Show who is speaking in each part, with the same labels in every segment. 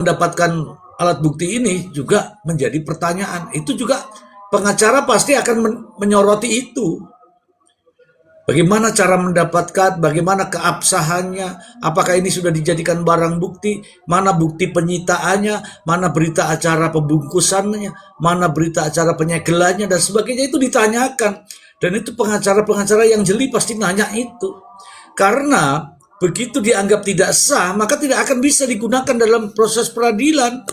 Speaker 1: mendapatkan alat bukti ini juga menjadi pertanyaan. Itu juga pengacara pasti akan menyoroti itu. Bagaimana cara mendapatkan, bagaimana keabsahannya, apakah ini sudah dijadikan barang bukti, mana bukti penyitaannya, mana berita acara pembungkusannya, mana berita acara penyegelannya, dan sebagainya itu ditanyakan. Dan itu pengacara-pengacara yang jeli pasti nanya itu. Karena begitu dianggap tidak sah, maka tidak akan bisa digunakan dalam proses peradilan.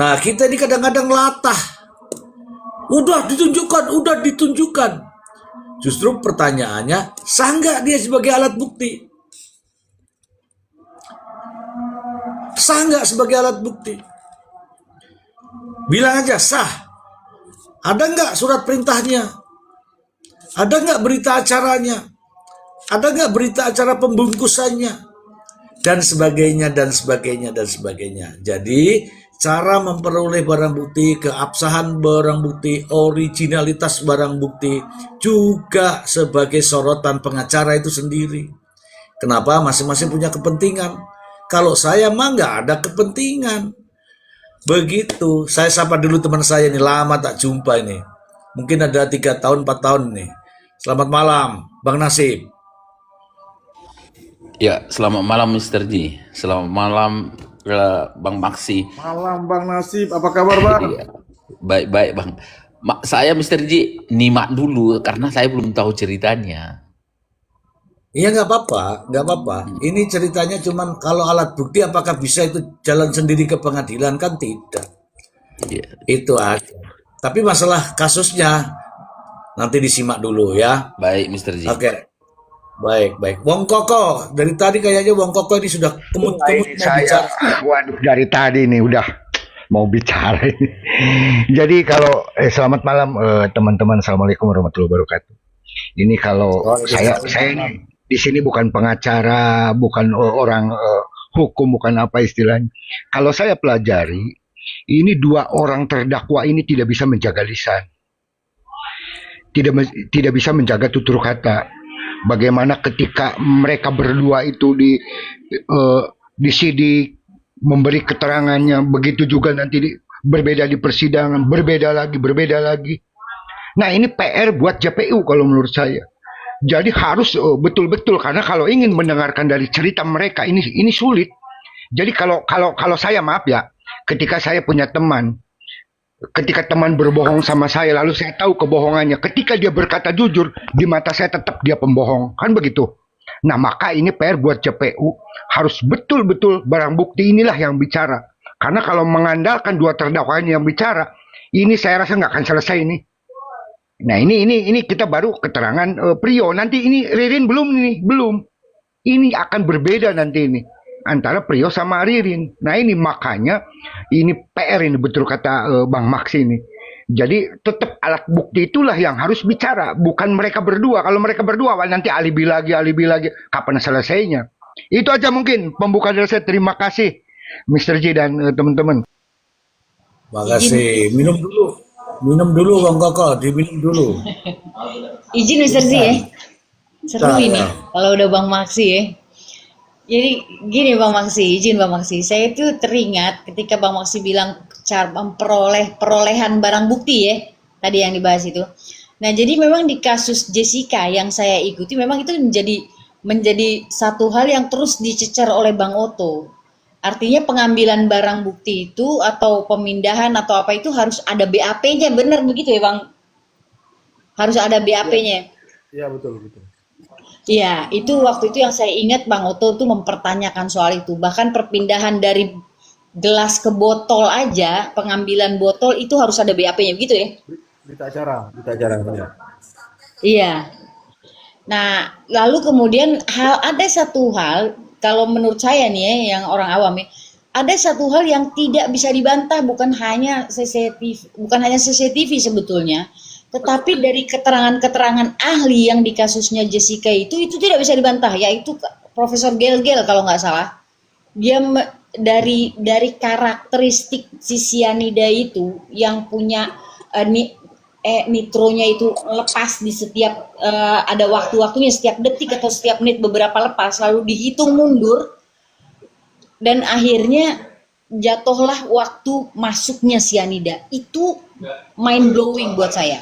Speaker 1: Nah, kita ini kadang-kadang latah. Udah ditunjukkan. Justru pertanyaannya, sah nggak dia sebagai alat bukti? Sah nggak sebagai alat bukti? Bilang aja sah. Ada nggak surat perintahnya? Ada nggak berita acaranya? Ada nggak berita acara pembungkusannya? Dan sebagainya, dan sebagainya, dan sebagainya. Jadi, cara memperoleh barang bukti, keabsahan barang bukti, originalitas barang bukti, juga sebagai sorotan pengacara itu sendiri. Kenapa? Masing-masing punya kepentingan. Kalau saya mah nggak ada kepentingan. Begitu. Saya sapa dulu teman saya ini, lama tak jumpa ini. Mungkin ada 3 tahun, 4 tahun nih. Selamat malam, Bang Nasib.
Speaker 2: Ya, selamat malam Mr. Ji. Selamat malam Bang Maksi.
Speaker 3: Malam Bang Nasib, apa kabar Bang?
Speaker 2: Iya, baik-baik Bang. Saya Mr. Ji nyimak dulu karena saya belum tahu ceritanya.
Speaker 1: Iya nggak apa-apa. Ini ceritanya cuman kalau alat bukti apakah bisa itu jalan sendiri ke pengadilan, kan tidak.
Speaker 2: Iya.
Speaker 1: Itu aja. Tapi masalah kasusnya nanti disimak dulu ya.
Speaker 2: Baik Mr. Ji.
Speaker 1: Oke. Baik. Wong Koko, dari tadi kayaknya Wong Koko ini sudah kemut-kemut mau bicara.
Speaker 4: Waduh, dari tadi nih udah mau bicara ini. Jadi kalau selamat malam teman-teman, assalamualaikum warahmatullahi wabarakatuh. Ini kalau saya ini di sini bukan pengacara, bukan orang hukum, bukan apa istilahnya. Kalau saya pelajari, ini 2 orang terdakwa ini tidak bisa menjaga lisan, tidak bisa menjaga tutur kata. Bagaimana ketika mereka berdua itu disidik, memberi keterangannya, begitu juga nanti berbeda di persidangan, berbeda lagi. Nah, ini PR buat JPU kalau menurut saya. Jadi harus betul-betul, karena kalau ingin mendengarkan dari cerita mereka ini sulit. Jadi kalau saya, maaf ya, ketika saya punya teman, ketika teman berbohong sama saya, lalu saya tahu kebohongannya, ketika dia berkata jujur, di mata saya tetap dia pembohong, kan begitu. Nah, maka ini PR buat JPU, harus betul-betul barang bukti inilah yang bicara. Karena kalau mengandalkan 2 terdakwa ini yang bicara, ini saya rasa nggak akan selesai ini. Nah, ini kita baru keterangan Prio. Nanti ini Ririn belum. Ini akan berbeda nanti ini antara Prio sama Ririn. Nah, ini makanya ini PR ini, betul kata Bang Maksi ini. Jadi tetap alat bukti itulah yang harus bicara, bukan mereka berdua. Kalau mereka berdua nanti alibi lagi, kapan selesainya? Itu aja mungkin pembukaan dari saya. Terima kasih Mr. J dan teman-teman.
Speaker 1: Makasih. Minum dulu Bang Koko, diminum dulu.
Speaker 5: Izin Mr. Z ya. Seru ini kalau udah Bang Maksi ya. Jadi gini Bang Maksi, izin Bang Maksi. Saya itu teringat ketika Bang Maksi bilang cara perolehan barang bukti ya. Tadi yang dibahas itu. Nah, jadi memang di kasus Jessica yang saya ikuti memang itu menjadi satu hal yang terus dicecar oleh Bang Oto. Artinya pengambilan barang bukti itu atau pemindahan atau apa itu harus ada BAP-nya, benar begitu ya Bang? Harus ada BAP-nya.
Speaker 3: Iya, betul.
Speaker 5: Iya, itu waktu itu yang saya ingat Bang Oto itu mempertanyakan soal itu. Bahkan perpindahan dari gelas ke botol aja, pengambilan botol itu harus ada BAP-nya, begitu ya?
Speaker 3: Berita acara. Ya.
Speaker 5: Iya. Nah, lalu kemudian ada satu hal, kalau menurut saya nih ya, yang orang awam ya, ada satu hal yang tidak bisa dibantah, bukan hanya CCTV sebetulnya, tetapi dari keterangan-keterangan ahli yang di kasusnya Jessica itu tidak bisa dibantah, yaitu Profesor Gelgel kalau nggak salah. Dia dari karakteristik si cyanida itu yang punya nitronya itu lepas di setiap ada waktu-waktunya, setiap detik atau setiap menit beberapa lepas, lalu dihitung mundur. Dan akhirnya jatuhlah waktu masuknya cyanida. Itu mind blowing buat saya.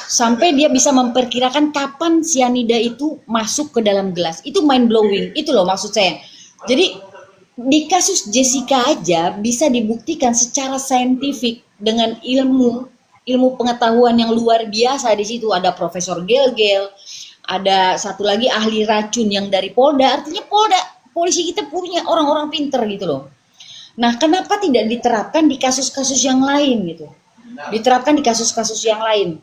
Speaker 5: Sampai dia bisa memperkirakan kapan cyanida itu masuk ke dalam gelas. Itu mind blowing. Itu loh maksud saya. Jadi di kasus Jessica aja bisa dibuktikan secara saintifik dengan ilmu pengetahuan yang luar biasa. Di situ ada Profesor Gelgel, ada satu lagi ahli racun yang dari Polda. Artinya polisi kita punya orang-orang pinter gitu loh. Nah, kenapa tidak diterapkan di kasus-kasus yang lain gitu? Diterapkan di kasus-kasus yang lain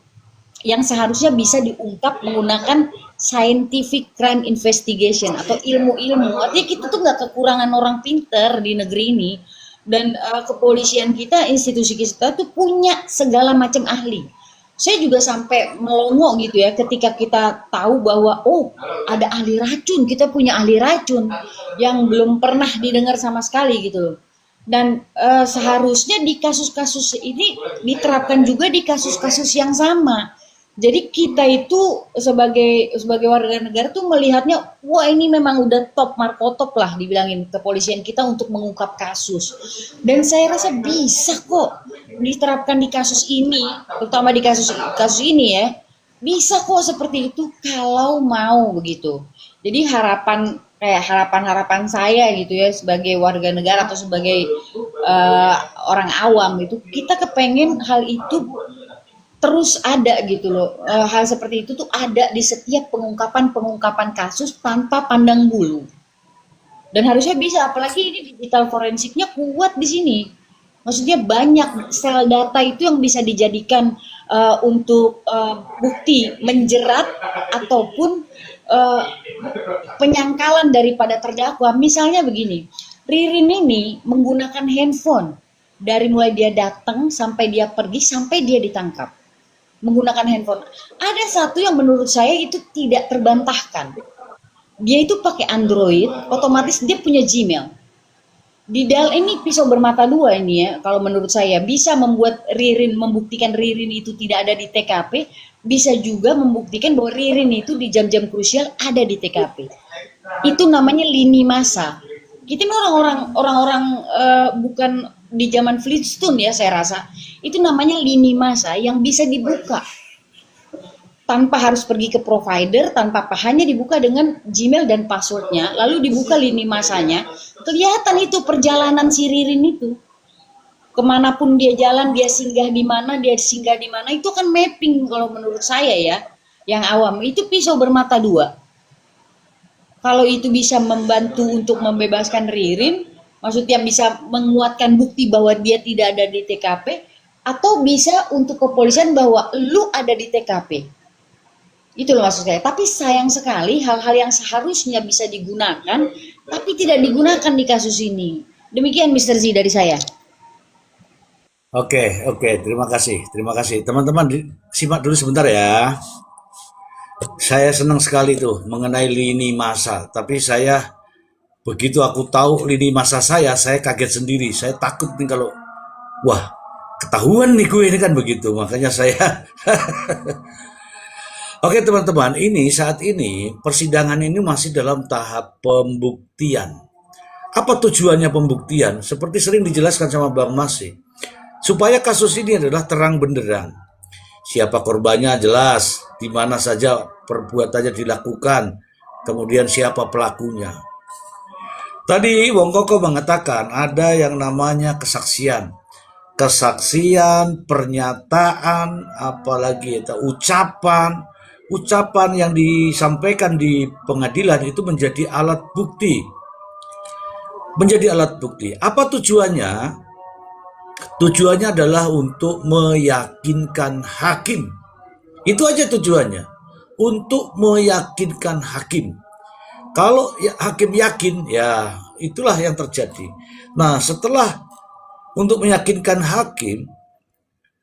Speaker 5: yang seharusnya bisa diungkap menggunakan scientific crime investigation atau ilmu-ilmu. Artinya kita tuh nggak kekurangan orang pinter di negeri ini, dan kepolisian kita, institusi kita tuh punya segala macam ahli. Saya juga sampai melongo gitu ya ketika kita tahu bahwa oh, ada ahli racun, kita punya ahli racun yang belum pernah didengar sama sekali gitu loh. Dan seharusnya di kasus-kasus ini diterapkan juga di kasus-kasus yang sama. Jadi kita itu sebagai warga negara tuh melihatnya, wah ini memang udah top markotop lah dibilangin kepolisian kita untuk mengungkap kasus. Dan saya rasa bisa kok diterapkan di kasus ini, terutama di kasus ini ya, bisa kok seperti itu kalau mau begitu. Jadi harapan saya gitu ya sebagai warga negara atau sebagai orang awam itu, kita kepengen hal itu terus ada gitu loh. Hal seperti itu tuh ada di setiap pengungkapan kasus tanpa pandang bulu. Dan harusnya bisa, apalagi ini digital forensiknya kuat di sini. Maksudnya banyak sel data itu yang bisa dijadikan untuk bukti menjerat ataupun penyangkalan daripada terdakwa. Misalnya begini, Ririn ini menggunakan handphone dari mulai dia datang sampai dia pergi sampai dia ditangkap. Menggunakan handphone. Ada satu yang menurut saya itu tidak terbantahkan. Dia itu pakai Android, otomatis dia punya Gmail. Ini pisau bermata dua ini ya, kalau menurut saya bisa membuat membuktikan Ririn itu tidak ada di TKP, bisa juga membuktikan bahwa Ririn itu di jam-jam krusial ada di TKP. Itu namanya lini masa. Kita ini orang-orang bukan di zaman Flintstone ya, saya rasa itu namanya lini masa yang bisa dibuka tanpa harus pergi ke provider, tanpa hanya dibuka dengan Gmail dan passwordnya, lalu dibuka lini masanya, kelihatan itu perjalanan si Ririn itu kemanapun dia jalan, dia singgah di mana, itu kan mapping. Kalau menurut saya ya, yang awam itu pisau bermata dua. Kalau itu bisa membantu untuk membebaskan Ririn, maksudnya bisa menguatkan bukti bahwa dia tidak ada di TKP, atau bisa untuk kepolisian bahwa lu ada di TKP. Itu loh maksud saya. Tapi sayang sekali hal-hal yang seharusnya bisa digunakan, tapi tidak digunakan di kasus ini. Demikian Mr. Z dari saya.
Speaker 1: Oke, terima kasih. Teman-teman, simak dulu sebentar ya. Saya senang sekali tuh mengenai lini masa, tapi saya begitu aku tahu lini masa saya kaget sendiri. Saya takut nih kalau, wah, ketahuan nih gue ini kan begitu. Makanya saya Oke teman-teman, saat ini persidangan ini masih dalam tahap pembuktian. Apa tujuannya pembuktian? Seperti sering dijelaskan sama Bang Masih, supaya kasus ini adalah terang benderang. Siapa korbannya jelas, di mana saja perbuatannya dilakukan, kemudian siapa pelakunya. Tadi Wong Koko mengatakan ada yang namanya kesaksian, pernyataan, apalagi itu ucapan yang disampaikan di pengadilan itu menjadi alat bukti. Apa tujuannya? Tujuannya adalah untuk meyakinkan hakim. Itu aja tujuannya. Untuk meyakinkan hakim. Kalau hakim yakin, ya itulah yang terjadi. Nah, setelah untuk meyakinkan hakim,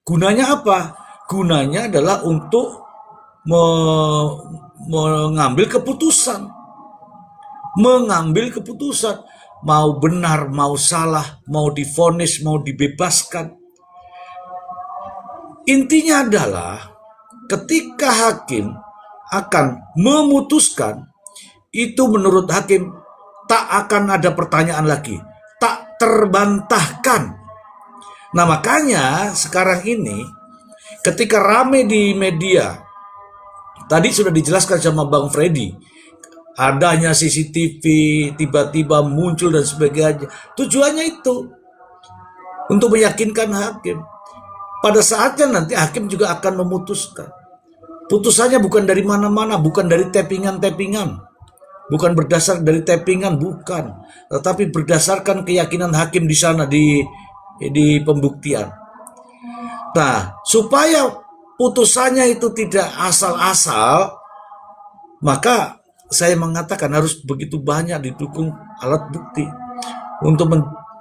Speaker 1: gunanya apa? Gunanya adalah untuk mengambil keputusan. Mau benar, mau salah, mau divonis, mau dibebaskan. Intinya adalah ketika hakim akan memutuskan, itu menurut hakim tak akan ada pertanyaan lagi, tak terbantahkan. Nah makanya sekarang ini ketika rame di media, tadi sudah dijelaskan sama Bang Freddy, adanya CCTV tiba-tiba muncul dan sebagainya. Tujuannya itu untuk meyakinkan hakim. Pada saatnya nanti hakim juga akan memutuskan. Putusannya bukan dari mana-mana, bukan dari tappingan-tappingan, bukan berdasar dari tappingan, bukan, tetapi berdasarkan keyakinan hakim di sana di pembuktian. Nah, supaya putusannya itu tidak asal-asal, maka saya mengatakan harus begitu banyak didukung alat bukti. Untuk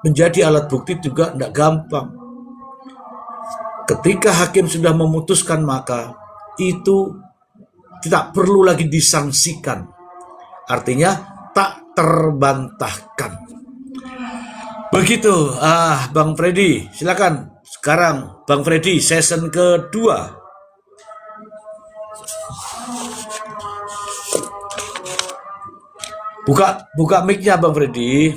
Speaker 1: menjadi alat bukti juga tidak gampang. Ketika hakim sudah memutuskan, maka itu tidak perlu lagi disangsikan. Artinya tak terbantahkan. Begitu, Bang Freddy, silakan. Sekarang Bang Freddy, season kedua. Buka mic-nya Bang Freddy.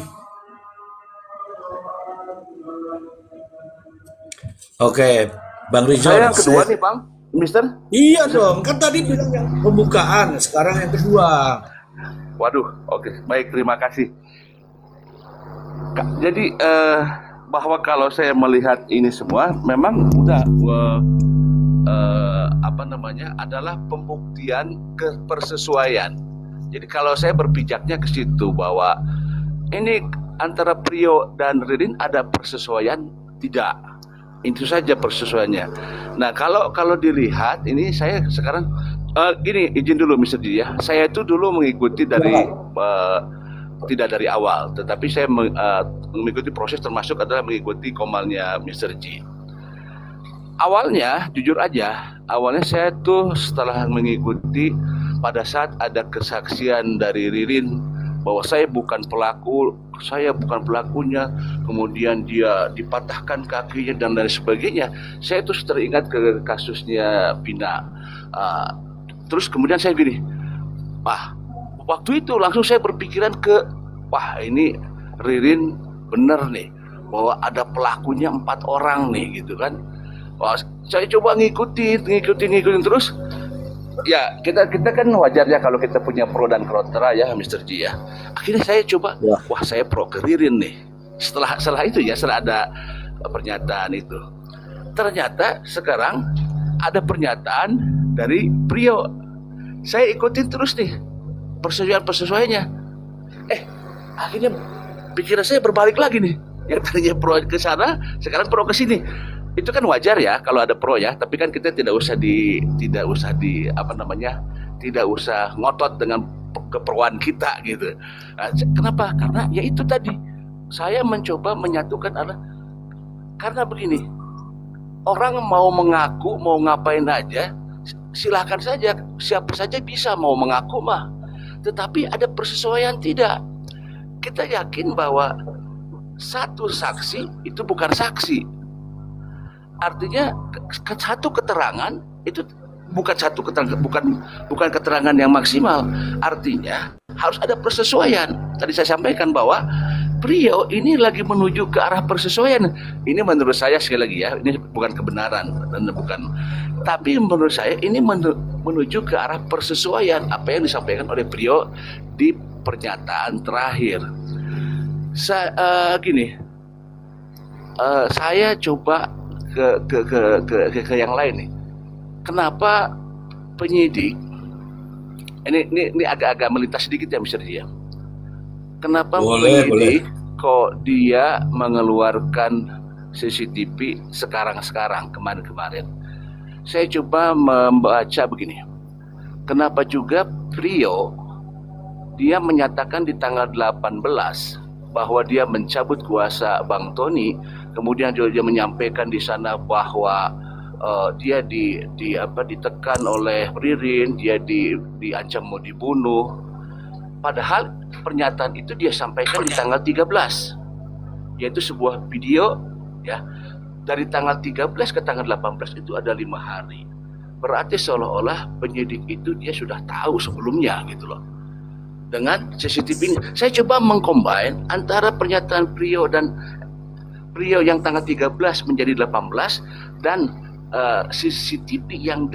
Speaker 1: Oke, Bang Rizal.
Speaker 6: Saya yang kedua nih, Bang, Mister.
Speaker 1: Iya dong, kan tadi bilang yang pembukaan, sekarang yang kedua.
Speaker 6: Waduh, oke, baik, terima kasih. Jadi bahwa kalau saya melihat ini semua, memang udah adalah pembuktian kepersesuaian. Jadi kalau saya berpijaknya ke situ bahwa ini antara Priyo dan Ririn ada persesuaian, tidak. Itu saja persesuaiannya. Nah, kalau dilihat ini saya sekarang gini, izin dulu Mr. Ji ya. Saya itu dulu mengikuti dari tidak dari awal, tetapi saya mengikuti proses, termasuk adalah mengikuti komalnya Mr. Ji. Awalnya, jujur aja, awalnya saya tuh setelah mengikuti pada saat ada kesaksian dari Ririn bahwa saya bukan pelakunya, kemudian dia dipatahkan kakinya dan lain sebagainya. Saya terus teringat ke kasusnya Vina. Terus kemudian saya gini, waktu itu langsung saya berpikiran ini Ririn bener nih, bahwa ada pelakunya 4 orang nih gitu kan. Saya coba ngikutin terus. Ya, kita kan wajar ya kalau kita punya pro dan kontra ya, Mr. Ji ya. Akhirnya saya coba, saya pro ke Ririn nih. Setelah itu ya, setelah ada pernyataan itu. Ternyata sekarang ada pernyataan dari Priyo. Saya ikutin terus nih persesuaiannya. Akhirnya pikiran saya berbalik lagi nih. Yang tadinya pro ke sana, sekarang pro ke sini. Itu kan wajar ya kalau ada pro ya, tapi kan kita tidak usah ngotot dengan keproan kita gitu. Kenapa? Karena ya itu tadi, saya mencoba menyatukan karena begini, orang mau mengaku mau ngapain aja silahkan saja, siapa saja bisa mau mengaku mah, tetapi ada persesuaian tidak. Kita yakin bahwa satu saksi itu bukan saksi. Artinya satu keterangan itu bukan keterangan yang maksimal. Artinya harus ada persesuaian. Tadi saya sampaikan bahwa Priyo ini lagi menuju ke arah persesuaian. Ini menurut saya sekali lagi ya, ini bukan kebenaran dan bukan, tapi menurut saya ini menuju ke arah persesuaian apa yang disampaikan oleh Priyo di pernyataan terakhir. Saya coba ke yang lain nih. Kenapa penyidik ini agak-agak melintas sedikit ya Mr. Ji? Kenapa penyidik kok dia mengeluarkan CCTV sekarang kemarin? Saya coba membaca begini. Kenapa juga Priyo dia menyatakan di tanggal 18 bahwa dia mencabut kuasa Bang Tony, kemudian dia menyampaikan di sana bahwa dia ditekan oleh Ririn, dia diancam mau dibunuh. Padahal pernyataan itu dia sampaikan di tanggal 13, yaitu sebuah video ya, dari tanggal 13 ke tanggal 18 itu ada 5 hari. Berarti seolah-olah penyidik itu dia sudah tahu sebelumnya gitu loh. dengan CCTV ini. Saya coba mengcombine antara pernyataan Priyo yang tanggal 13 menjadi 18 dan CCTV yang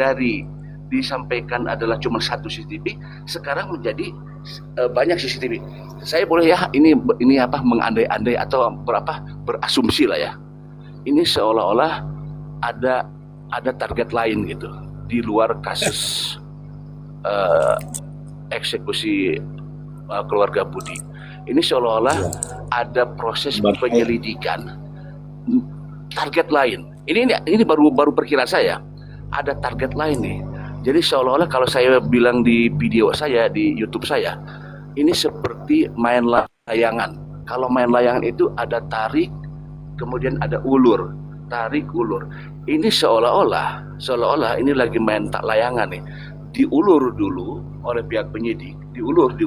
Speaker 6: disampaikan adalah cuma satu CCTV, sekarang menjadi banyak CCTV. Saya boleh ya ini mengandai-andai atau berasumsi lah ya. Ini seolah-olah ada target lain gitu di luar kasus eksekusi keluarga Budi. Ini seolah-olah ada proses penyelidikan target lain. Ini baru perkiraan saya. Ada target lain nih. Jadi seolah-olah kalau saya bilang di video saya di YouTube saya, ini seperti main layangan. Kalau main layangan itu ada tarik, kemudian ada ulur, tarik ulur. Ini seolah-olah ini lagi main tak layangan nih. Diulur dulu oleh pihak penyidik, diulur,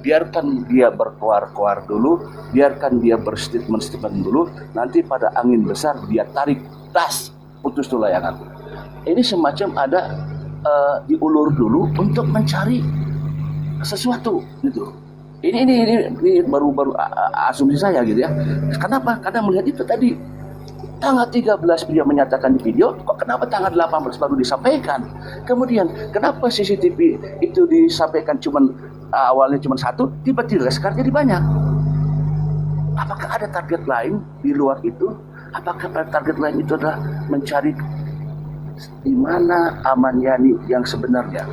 Speaker 6: biarkan dia berkoar-koar dulu, biarkan dia berstatement dulu, nanti pada angin besar dia tarik, tas, putus tuh layangan. Ini semacam ada diulur dulu untuk mencari sesuatu gitu. Ini baru asumsi saya gitu ya. Kenapa? Karena melihat itu tadi tanggal 13 dia menyatakan di video, kok kenapa tanggal 18 baru disampaikan? Kemudian kenapa CCTV itu disampaikan awalnya cuma satu, tiba-tiba sekarang jadi banyak? Apakah ada target lain di luar itu? Apakah target lain itu adalah mencari di mana Ahmad Yani yang sebenarnya?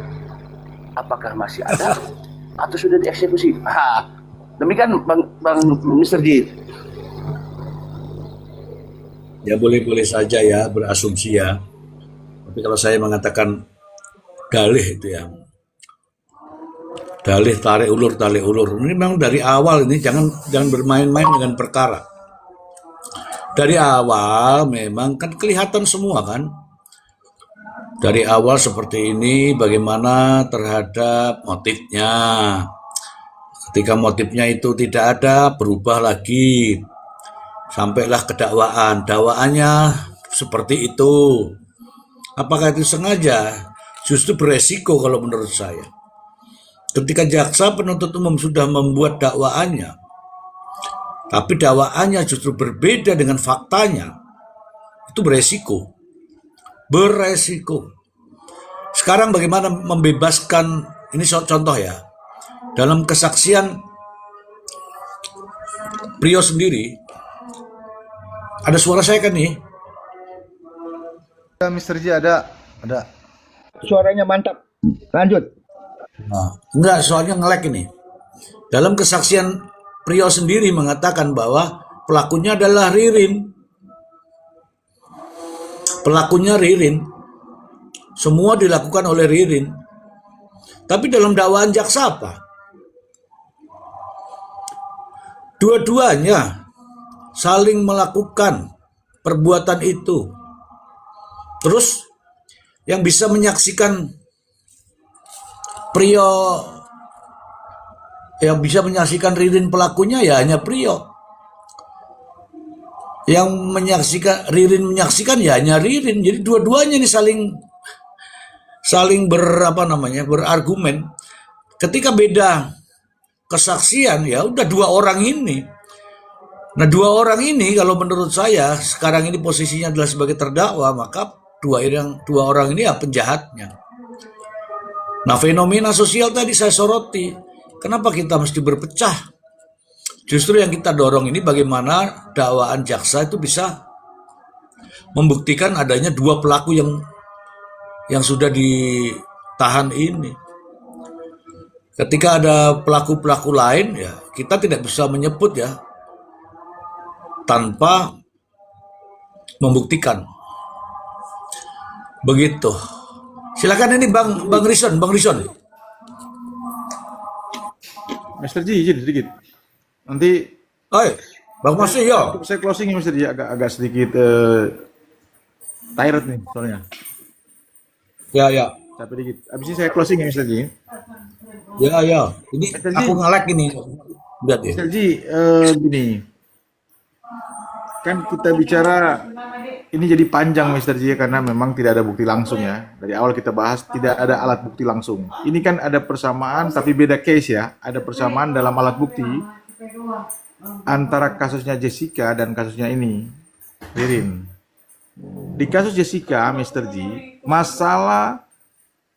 Speaker 6: Apakah masih ada atau sudah dieksekusi? Demikian Bang Mr. J.
Speaker 1: Ya boleh-boleh saja ya berasumsi ya. Tapi kalau saya mengatakan dalih itu ya, dalih tarik ulur. Ini memang dari awal ini jangan bermain-main dengan perkara. Dari awal memang kan kelihatan semua kan. Dari awal seperti ini bagaimana terhadap motifnya. Ketika motifnya itu tidak ada, berubah lagi. Sampailah ke dakwaan. Dakwaannya seperti itu. Apakah itu sengaja? Justru beresiko kalau menurut saya. Ketika jaksa penuntut umum sudah membuat dakwaannya, tapi dakwaannya justru berbeda dengan faktanya, itu beresiko. Sekarang bagaimana membebaskan, ini contoh ya, dalam kesaksian Priyo sendiri, ada suara saya kan nih?
Speaker 3: Mr. J ada.
Speaker 4: Suaranya mantap. Lanjut.
Speaker 1: Nah, enggak, soalnya nge-lag ini. Dalam kesaksian Priyo sendiri mengatakan bahwa pelakunya adalah Ririn. Pelakunya Ririn. Semua dilakukan oleh Ririn. Tapi dalam dakwaan jaksa apa? Dua-duanya saling melakukan perbuatan itu. Terus yang bisa menyaksikan Priyo, yang bisa menyaksikan Ririn pelakunya ya hanya Priyo. Yang Ririn menyaksikan ya hanya Ririn. Jadi dua-duanya ini saling berargumen. Ketika beda kesaksian ya udah dua orang ini. Nah, dua orang ini kalau menurut saya sekarang ini posisinya adalah sebagai terdakwa, maka dua orang ini ya penjahatnya. Nah, fenomena sosial tadi saya soroti. Kenapa kita mesti berpecah? Justru yang kita dorong ini bagaimana dakwaan jaksa itu bisa membuktikan adanya dua pelaku yang sudah ditahan ini. Ketika ada pelaku-pelaku lain ya kita tidak bisa menyebut ya tanpa membuktikan. Begitu. Silakan ini Bang Rison.
Speaker 3: Mr. J izin sedikit. Nanti
Speaker 1: Bang Masih ya.
Speaker 3: saya closing ya Mr. J, agak sedikit tired nih soalnya.
Speaker 1: Ya.
Speaker 3: Capek dikit. Abis ini saya closing ya Mr. J.
Speaker 1: Ya. Ini aku nge-lag ini. Lihat ya.
Speaker 3: Mr. J, gini. kan kita bicara ini jadi panjang Mr. J karena memang tidak ada bukti langsung ya. Dari awal kita bahas tidak ada alat bukti langsung. Ini kan ada persamaan tapi beda case ya. Ada persamaan dalam alat bukti antara kasusnya Jessica dan kasusnya ini, Ririn. Di kasus Jessica, Mr. J, masalah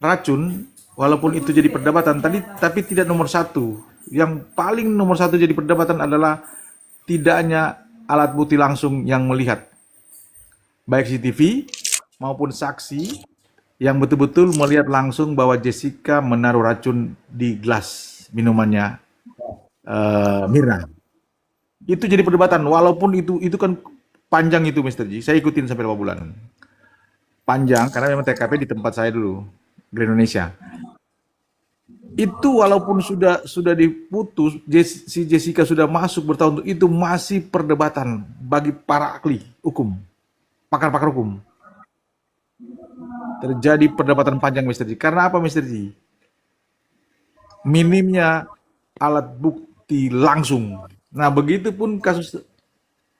Speaker 3: racun, walaupun itu jadi perdebatan tadi, tapi tidak nomor satu. Yang paling nomor satu jadi perdebatan adalah tidaknya alat bukti langsung yang melihat, baik CCTV maupun saksi yang betul-betul melihat langsung bahwa Jessica menaruh racun di gelas minumannya Mirna. Itu jadi perdebatan, walaupun itu kan panjang itu Mr. J. Saya ikutin sampai 5 bulan. Panjang karena memang TKP di tempat saya dulu, Grand Indonesia. Itu walaupun sudah diputus, si Jessica sudah masuk bertahun, itu masih perdebatan bagi para ahli hukum, pakar-pakar hukum. Terjadi perdebatan panjang Mr. J. Karena apa Mr. J? Minimnya alat bukti langsung. Nah, begitupun kasus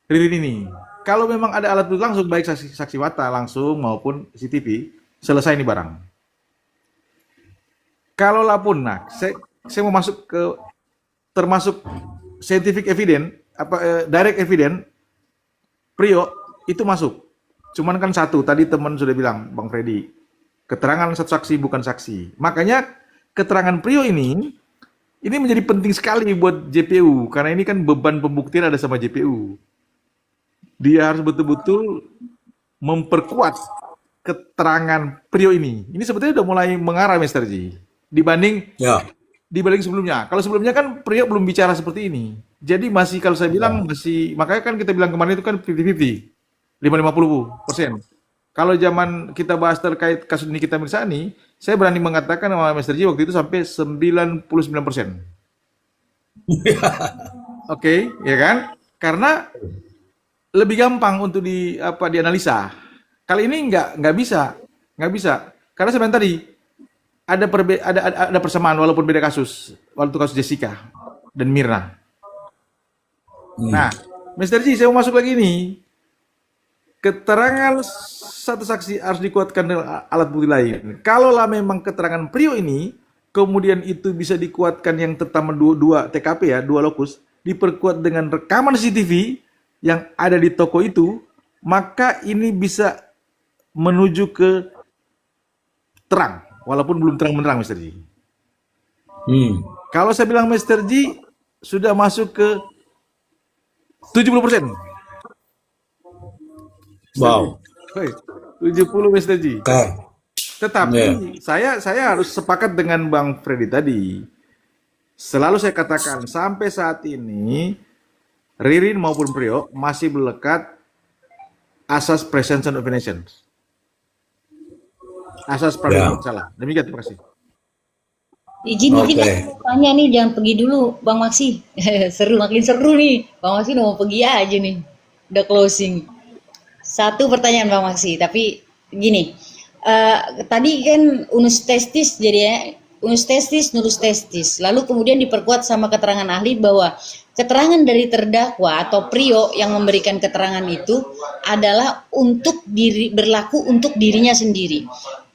Speaker 3: Ririn ini. Kalau memang ada alat bukti langsung, baik saksi mata langsung maupun CCTV, selesai ini barang. Kalau lah pun, nah, saya mau masuk ke termasuk scientific evidence, direct evidence, Prio itu masuk. Cuman kan satu, tadi teman sudah bilang, Bang Freddy, keterangan satu saksi bukan saksi. Makanya keterangan Prio ini menjadi penting sekali buat JPU, karena ini kan beban pembuktian ada sama JPU. Dia harus betul-betul memperkuat keterangan Prio ini. Ini sebetulnya udah mulai mengarah Mr. J. Dibanding sebelumnya. Kalau sebelumnya kan Prio belum bicara seperti ini. Jadi masih, kalau saya bilang masih, makanya kan kita bilang kemarin itu kan 50-50. 50-50%. Kalau zaman kita bahas terkait kasus Nikita Mirzani, saya berani mengatakan sama Mr. J waktu itu sampai 99%. Oke, ya kan? Karena lebih gampang untuk dianalisa. Kali ini nggak bisa. Karena sebenarnya tadi ada persamaan walaupun beda kasus. Waktu kasus Jessica dan Mirna. Nah, Mr. J, saya mau masuk lagi nih. Keterangan satu saksi harus dikuatkan dengan alat bukti lain. Kalaulah memang keterangan Prio ini, kemudian itu bisa dikuatkan yang terutama dua TKP ya, 2 lokus, diperkuat dengan rekaman CCTV yang ada di toko itu, maka ini bisa menuju ke terang, walaupun belum terang-menerang Mr. J. Kalau saya bilang Mr. J sudah masuk ke 70%.
Speaker 1: Wow.
Speaker 3: 70 Mr. J. Tetapi saya harus sepakat dengan Bang Freddy tadi. Selalu saya katakan sampai saat ini Ririn maupun Prio masih melekat asas presumption of innocence. Asas praduga bersalah. Demikian, terima kasih.
Speaker 5: Izin aku tanya nih, jangan pergi dulu Bang Maksi. Makin seru nih. Bang Maksi udah mau pergi aja nih. Udah closing. Satu pertanyaan Bang Maksi, tapi gini. Tadi kan unus testis jadi ya, unus testis, nulus testis. Lalu kemudian diperkuat sama keterangan ahli bahwa keterangan dari terdakwa atau Prio yang memberikan keterangan itu adalah berlaku untuk dirinya sendiri.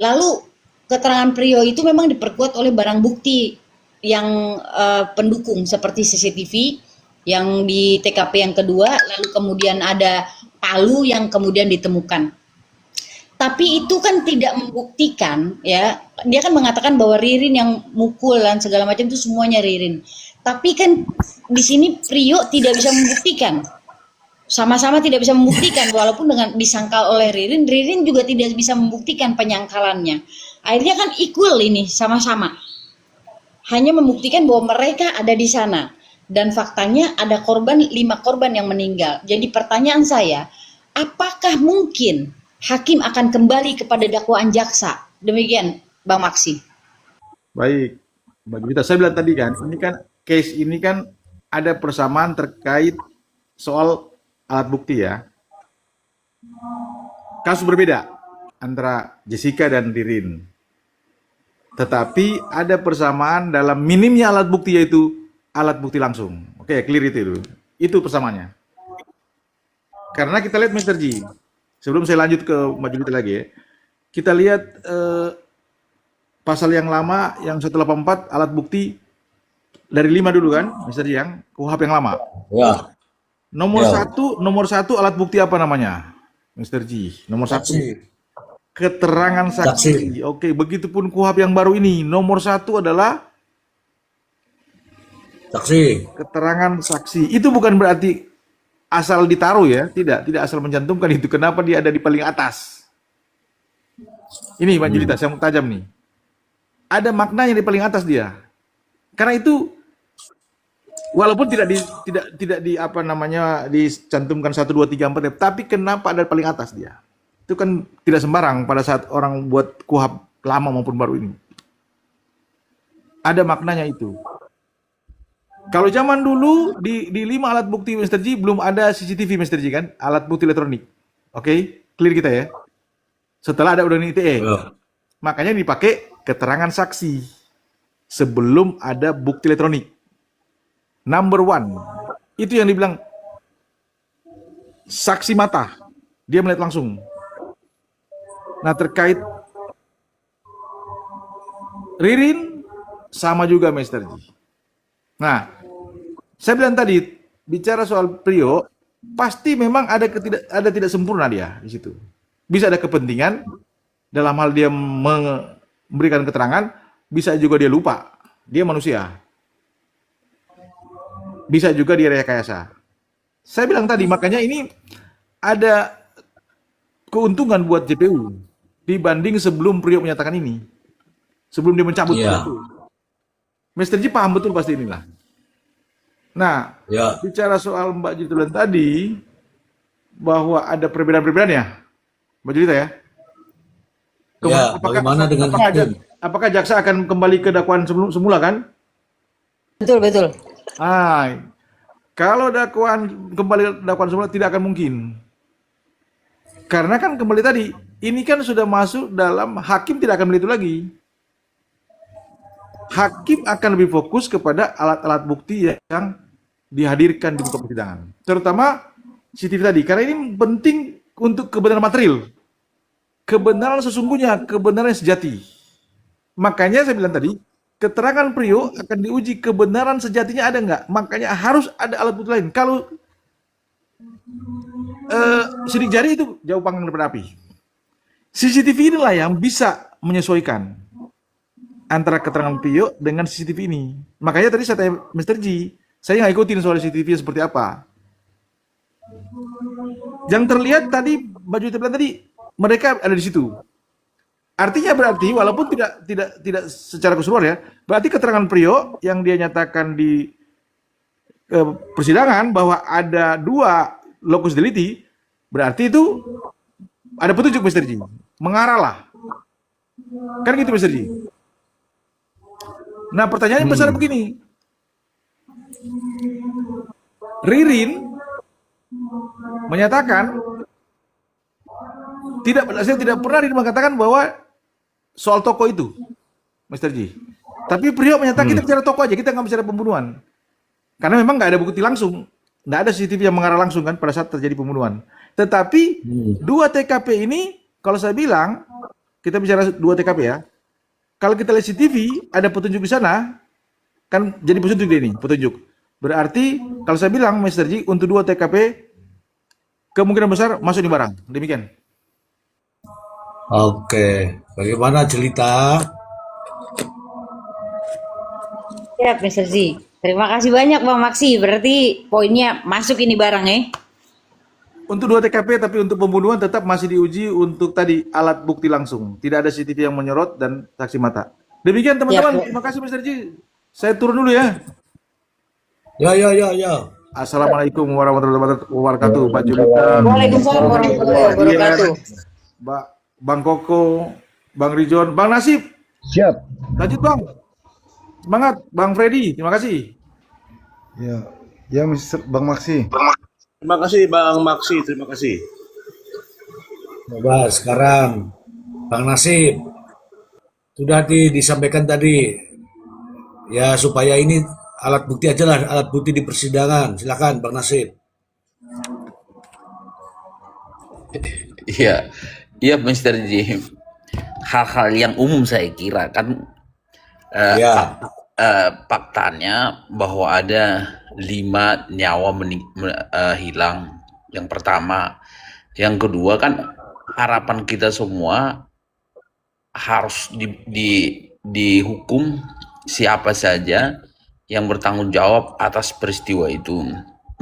Speaker 5: Lalu keterangan Prio itu memang diperkuat oleh barang bukti yang pendukung seperti CCTV yang di TKP yang kedua, lalu kemudian ada palu yang kemudian ditemukan. Tapi itu kan tidak membuktikan ya. Dia kan mengatakan bahwa Ririn yang mukul dan segala macam itu semuanya Ririn. Tapi kan di sini Prio tidak bisa membuktikan. Sama-sama tidak bisa membuktikan, walaupun dengan disangkal oleh Ririn, Ririn juga tidak bisa membuktikan penyangkalannya. Akhirnya kan equal ini, sama-sama. Hanya membuktikan bahwa mereka ada di sana. Dan faktanya ada 5 korban yang meninggal. Jadi pertanyaan saya, apakah mungkin hakim akan kembali kepada dakwaan jaksa? Demikian Bang Maksi.
Speaker 3: Baik, Mbak Juwita, saya bilang tadi kan, ini kan case ini kan ada persamaan terkait soal alat bukti ya. Kasus berbeda antara Jessica dan Ririn. Tetapi ada persamaan dalam minimnya alat bukti, yaitu alat bukti langsung. Oke, clear itu. Itu persamaannya. Karena kita lihat Mr. G, sebelum saya lanjut ke Mbak Julita lagi ya, kita lihat pasal yang lama yang 184 alat bukti dari 5 dulu kan, Mr. G, yang KUHP yang lama.
Speaker 1: Ya.
Speaker 3: Nomor satu alat bukti apa namanya, Mr. G? Nomor satu keterangan saksi. Oke, begitupun KUHP yang baru ini, nomor satu adalah
Speaker 1: Saksi.
Speaker 3: keterangan saksi. Itu bukan berarti asal ditaruh ya, tidak asal mencantumkan itu. Kenapa dia ada di paling atas? Ini Mbak Julita, saya mau tajam nih. Ada maknanya di paling atas dia. Karena itu walaupun tidak di apa namanya dicantumkan 1 2 3 4, tapi kenapa ada di paling atas dia? Itu kan tidak sembarang pada saat orang buat KUHP lama maupun baru ini. Ada maknanya itu. Kalau zaman dulu di 5 alat bukti Mr. G belum ada CCTV Mr. G kan, alat bukti elektronik. Oke, clear kita ya. Setelah ada undang-undang ITE, makanya dipakai keterangan saksi sebelum ada bukti elektronik. Number 1, itu yang dibilang saksi mata, dia melihat langsung. Nah terkait Ririn sama juga Mr. G. Nah, saya bilang tadi bicara soal Prio, pasti memang ada tidak sempurna dia di situ. Bisa ada kepentingan dalam hal dia memberikan keterangan, bisa juga dia lupa, dia manusia. Bisa juga dia rekayasa. Saya bilang tadi, makanya ini ada keuntungan buat JPU dibanding sebelum Prio menyatakan ini, sebelum dia mencabut itu. Mr. G paham betul pasti inilah. Nah, bicara soal Mbak Julita tadi, bahwa ada perbedaan-perbedaan ya, Mbak Julita ya?
Speaker 1: Bagaimana dengan
Speaker 3: apakah jaksa akan kembali ke dakwaan semula kan?
Speaker 5: Betul, betul.
Speaker 3: Kalau dakwaan kembali ke dakwaan semula tidak akan mungkin. Karena kan kembali tadi, ini kan sudah masuk dalam hakim tidak akan melihat itu lagi. Hakim akan lebih fokus kepada alat-alat bukti yang dihadirkan di muka persidangan, terutama CCTV tadi, karena ini penting untuk kebenaran material, kebenaran sesungguhnya, kebenaran sejati. Makanya saya bilang tadi, keterangan Prio akan diuji kebenaran sejatinya ada nggak, makanya harus ada alat bukti lain. Kalau sidik jari itu jauh panggang daripada api. CCTV inilah yang bisa menyesuaikan antara keterangan Prio dengan CCTV ini. Makanya tadi saya tanya Mr. G, saya nggak ikutin soal CCTV seperti apa. Yang terlihat tadi, Mbak Julita bilang tadi, mereka ada di situ. Artinya berarti, walaupun tidak secara keseluruhan ya, berarti keterangan Prio yang dia nyatakan di persidangan bahwa ada 2 locus delicti, berarti itu ada petunjuk Mr. G. Mengarah lah. Kan gitu Mr. G. Nah pertanyaannya besar begini, Ririn menyatakan saya tidak pernah mengatakan bahwa soal toko itu, Mr. G. Tapi Prio menyatakan kita bicara toko aja, kita nggak bicara pembunuhan, karena memang nggak ada bukti langsung, nggak ada CCTV yang mengarah langsung kan pada saat terjadi pembunuhan. Tetapi 2 TKP ini, kalau saya bilang kita bicara 2 TKP ya. Kalau kita lihat CCTV, ada petunjuk di sana, kan jadi petunjuk ini, petunjuk. Berarti, kalau saya bilang, Mr. G, untuk 2 TKP, kemungkinan besar masuk di barang. Demikian.
Speaker 1: Oke, bagaimana Julita?
Speaker 5: Ya, Mr. Z. Terima kasih banyak Bang Maksi. Berarti poinnya masuk ini barang ya.
Speaker 3: Untuk 2 TKP, tapi untuk pembunuhan tetap masih diuji untuk tadi alat bukti langsung. Tidak ada CCTV yang menyorot dan saksi mata. Demikian teman-teman. Terima kasih Mr. G. Saya turun dulu ya.
Speaker 1: Ya.
Speaker 3: Assalamualaikum warahmatullahi wabarakatuh, Pak Julita.
Speaker 5: Waalaikumsalam warahmatullahi wabarakatuh.
Speaker 3: Bang Koko, Bang Rijon, Bang Nasib.
Speaker 4: Siap.
Speaker 3: Lanjut Bang. Semangat, Bang Freddy. Terima kasih.
Speaker 7: Ya Mr. Bang Maksi.
Speaker 8: Terima kasih Bang Maksi, terima kasih.
Speaker 1: Coba sekarang Bang Nasib, sudah disampaikan tadi ya, supaya ini alat bukti aja lah, alat bukti di persidangan. Silakan Bang Nasib.
Speaker 2: Iya, iya Mr. J. Hal-hal yang umum saya kira kan
Speaker 1: Ya,
Speaker 2: faktanya bahwa ada 5 nyawa hilang. Yang pertama, yang kedua kan harapan kita semua harus dihukum siapa saja yang bertanggung jawab atas peristiwa itu.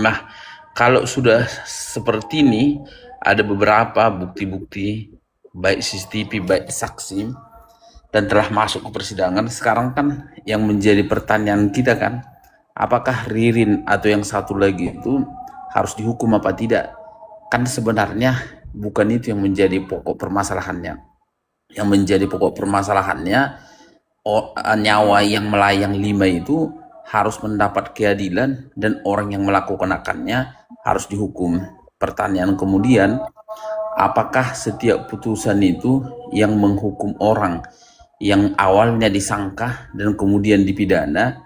Speaker 2: Nah, kalau sudah seperti ini, ada beberapa bukti-bukti, baik CCTV, baik saksi, dan telah masuk ke persidangan. Sekarang kan yang menjadi pertanyaan kita kan, apakah Ririn atau yang satu lagi itu harus dihukum apa tidak? Kan sebenarnya bukan itu yang menjadi pokok permasalahannya. Yang menjadi pokok permasalahannya, nyawa yang melayang 5 itu harus mendapat keadilan dan orang yang melakukan akannya harus dihukum. Pertanyaan kemudian, apakah setiap putusan itu yang menghukum orang yang awalnya disangka dan kemudian dipidana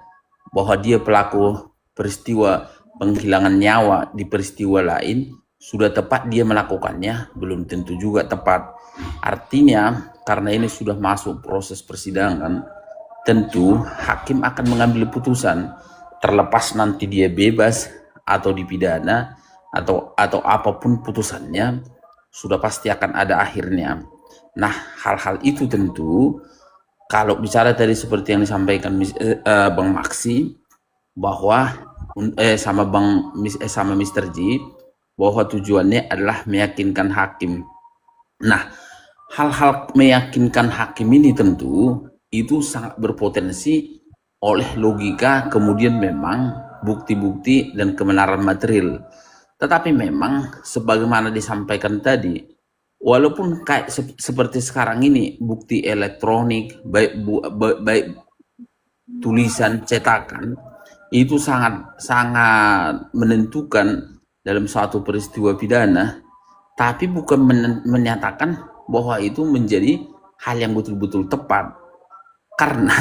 Speaker 2: bahwa dia pelaku peristiwa penghilangan nyawa di peristiwa lain, sudah tepat dia melakukannya? Belum tentu juga tepat. Artinya karena ini sudah masuk proses persidangan, tentu hakim akan mengambil putusan, terlepas nanti dia bebas atau dipidana atau apapun putusannya, sudah pasti akan ada akhirnya. Nah, hal-hal itu tentu kalau bicara tadi seperti yang disampaikan Bang Maksi, bahwa sama Mr. J, bahwa tujuannya adalah meyakinkan hakim. Nah, hal-hal meyakinkan hakim ini tentu itu sangat berpotensi oleh logika, kemudian memang bukti-bukti dan kebenaran material. Tetapi memang sebagaimana disampaikan tadi, walaupun kayak seperti sekarang ini bukti elektronik, baik tulisan, cetakan, itu sangat menentukan dalam suatu peristiwa pidana, tapi bukan menyatakan bahwa itu menjadi hal yang betul-betul tepat. Karena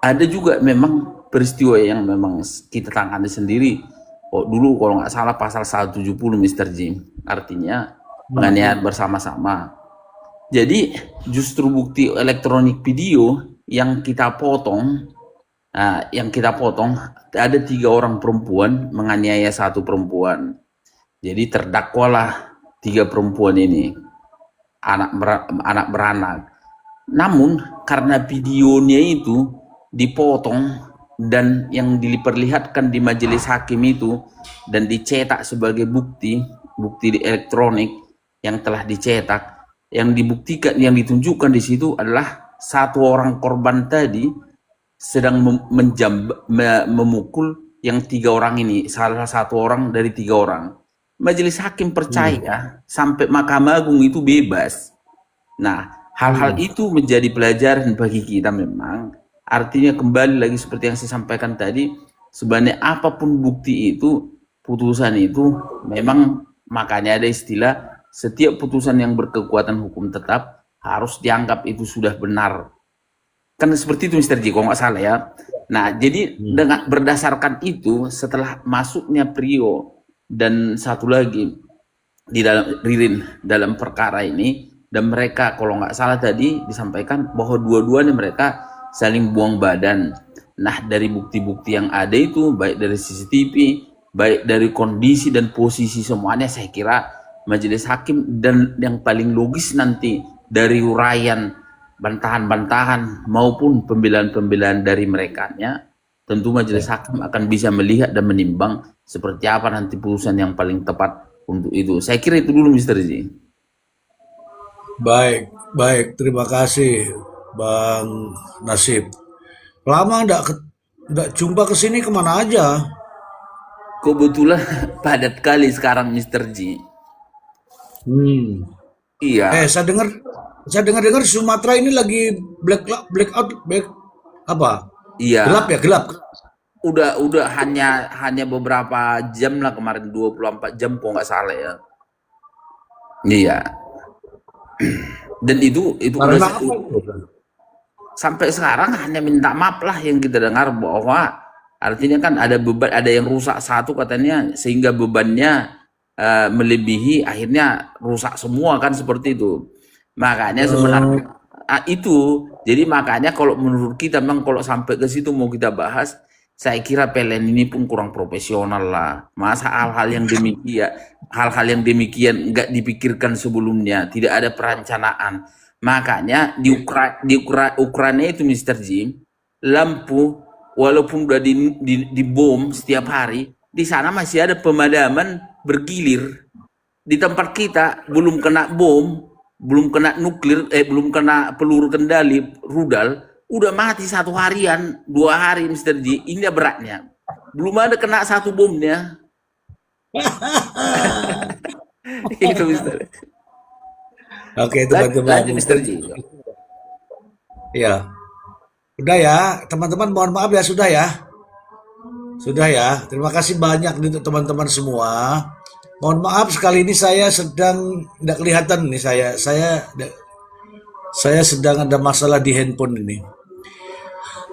Speaker 2: ada juga memang peristiwa yang memang kita tangani sendiri. Dulu kalau nggak salah pasal 170 Mr. J, artinya penganiayaan bersama-sama. Jadi justru bukti elektronik video yang kita potong, ada 3 orang perempuan menganiaya 1 perempuan. Jadi terdakwalah 3 perempuan ini, anak beranak. Namun karena videonya itu dipotong dan yang diperlihatkan di majelis hakim itu dan dicetak sebagai bukti di elektronik yang telah dicetak, yang dibuktikan, yang ditunjukkan di situ adalah 1 orang korban tadi sedang memukul yang 3 orang ini, salah 1 orang dari 3 orang. Majelis hakim percaya sampai Mahkamah Agung itu bebas. Nah, hal-hal itu menjadi pelajaran bagi kita memang. Artinya kembali lagi seperti yang saya sampaikan tadi, sebenarnya apapun bukti itu, putusan itu memang, makanya ada istilah setiap putusan yang berkekuatan hukum tetap harus dianggap itu sudah benar. Kan seperti itu Mr. J, kalau nggak salah ya. Nah, jadi dengan berdasarkan itu, setelah masuknya Prio dan satu lagi di dalam Ririn dalam perkara ini, dan mereka kalau nggak salah tadi disampaikan bahwa dua-duanya mereka saling buang badan. Nah, dari bukti-bukti yang ada itu, baik dari CCTV, baik dari kondisi dan posisi semuanya, saya kira majelis hakim, dan yang paling logis nanti dari uraian bantahan-bantahan maupun pembelaan-pembelaan dari merekanya, tentu majelis hakim akan bisa melihat dan menimbang seperti apa nanti putusan yang paling tepat untuk itu. Saya kira itu dulu Mr. J.
Speaker 1: baik. Terima kasih, Bang Nasib. Lama nggak jumpa ke sini, kemana aja?
Speaker 2: Kebetulan padat kali sekarang Mr. J. Iya.
Speaker 1: Saya dengar Sumatera ini lagi blackout apa?
Speaker 2: Iya.
Speaker 1: Gelap.
Speaker 2: Udah hanya beberapa jam lah kemarin, 24 jam kok nggak salah ya. Iya. Dan itu
Speaker 1: Karena
Speaker 2: udah sampai sekarang hanya minta maaf lah yang kita dengar, bahwa artinya kan ada beban, ada yang rusak 1 katanya, sehingga bebannya melebihi, akhirnya rusak semua kan seperti itu. Makanya sebenarnya itu, jadi makanya kalau menurut kita memang kalau sampai ke situ mau kita bahas, saya kira PLN ini pun kurang profesional lah. Masa hal-hal yang demikian nggak dipikirkan sebelumnya, tidak ada perencanaan. Makanya di Ukraina itu Mr. Jim, lampu walaupun udah di bom setiap hari, di sana masih ada pemadaman bergilir. Di tempat kita belum kena bom, belum kena nuklir, belum kena peluru kendali rudal, udah mati 1 harian, 2 hari Mr. J. Ini beratnya. Belum ada kena 1 bomnya. Itu Mr.
Speaker 1: Oke, teman-teman.
Speaker 2: Lanjut Mr. J.
Speaker 1: Ya, udah ya, teman-teman. Mohon maaf ya, sudah ya. Sudah ya. Terima kasih banyak untuk teman-teman semua. Mohon maaf sekali ini saya sedang tidak kelihatan nih saya sedang ada masalah di handphone ini.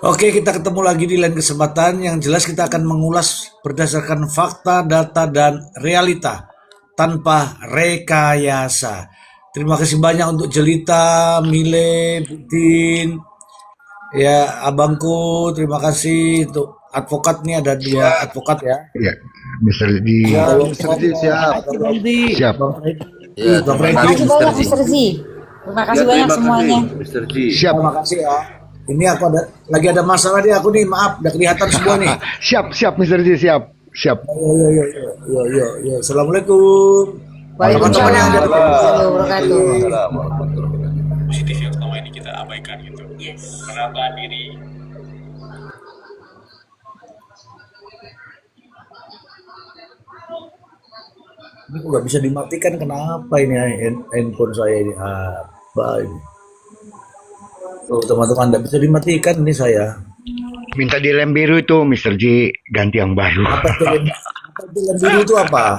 Speaker 1: Oke, kita ketemu lagi di lain kesempatan. Yang jelas kita akan mengulas berdasarkan fakta, data, dan realita tanpa rekayasa. Terima kasih banyak untuk Jelita, Mile, Budin, ya abangku. Terima kasih untuk advokat nih, ada dia advokat ya.
Speaker 4: Ya, Mr. Di.
Speaker 7: Ya, Mr. Ji, siap.
Speaker 4: Siap.
Speaker 2: Ya,
Speaker 1: Bang
Speaker 2: terima
Speaker 1: Freddy.
Speaker 2: kasih
Speaker 5: Terima kasih
Speaker 2: Mr.
Speaker 5: banyak
Speaker 2: J.
Speaker 5: Mr. Z. Terima kasih
Speaker 6: Ya,
Speaker 5: banyak
Speaker 6: terima
Speaker 5: semuanya.
Speaker 6: kasih, Mr. Ji.
Speaker 4: Siap.
Speaker 1: Terima kasih ya. Ini aku lagi ada masalah nih aku nih, maaf, udah kelihatan semua nih.
Speaker 4: Siap, Mr. Ji, siap. Siap.
Speaker 1: Yo. Assalamualaikum. Teman-teman yang ada di
Speaker 5: Waalaikumsalam warahmatullahi wabarakatuh.
Speaker 6: Assalamualaikum.
Speaker 9: Positif yang selama ini kita abaikan gitu. Penambahan diri.
Speaker 1: Ini kok nggak bisa dimatikan, kenapa ini handphone saya ini? Apa ini? Tuh teman-teman, nggak bisa dimatikan ini saya.
Speaker 4: Minta di lem biru itu, Mr. Ji, ganti yang baru.
Speaker 1: Apa itu lem biru itu apa?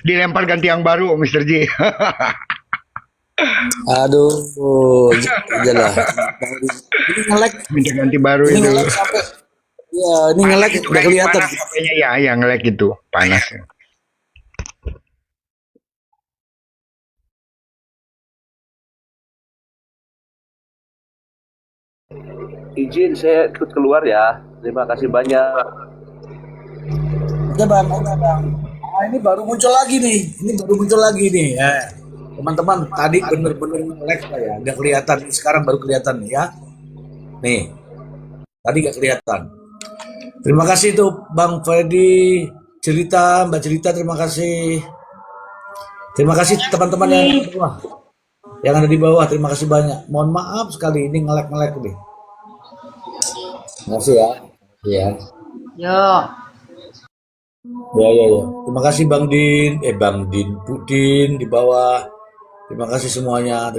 Speaker 4: Dilempar ganti yang baru, Mr. Ji.
Speaker 1: Aduh, jelas. Ini nge-lag,
Speaker 4: Minta ganti baru
Speaker 1: ini
Speaker 4: itu.
Speaker 1: nge-lag sampai. Ya, ini nge-lag udah kelihatan.
Speaker 4: Panas HP-nya ya, yang nge-lag itu. Panas.
Speaker 6: Izin saya ikut keluar ya. Terima kasih banyak.
Speaker 1: Udah bang. Ini baru muncul lagi nih. Ya. Teman-teman, tadi bener-bener nge-lag saya, nggak kelihatan. Sekarang baru kelihatan nih ya. Nih, tadi nggak kelihatan. Terima kasih tuh Bang Freddy, Mbak Jelita, terima kasih. Terima kasih teman-teman yang ada di bawah. Yang ada di bawah, terima kasih banyak. Mohon maaf sekali ini nge-lag nih. Terima kasih ya. Iya.
Speaker 5: Yo.
Speaker 1: Ya. Terima kasih Bang Budin di bawah. Terima kasih semuanya.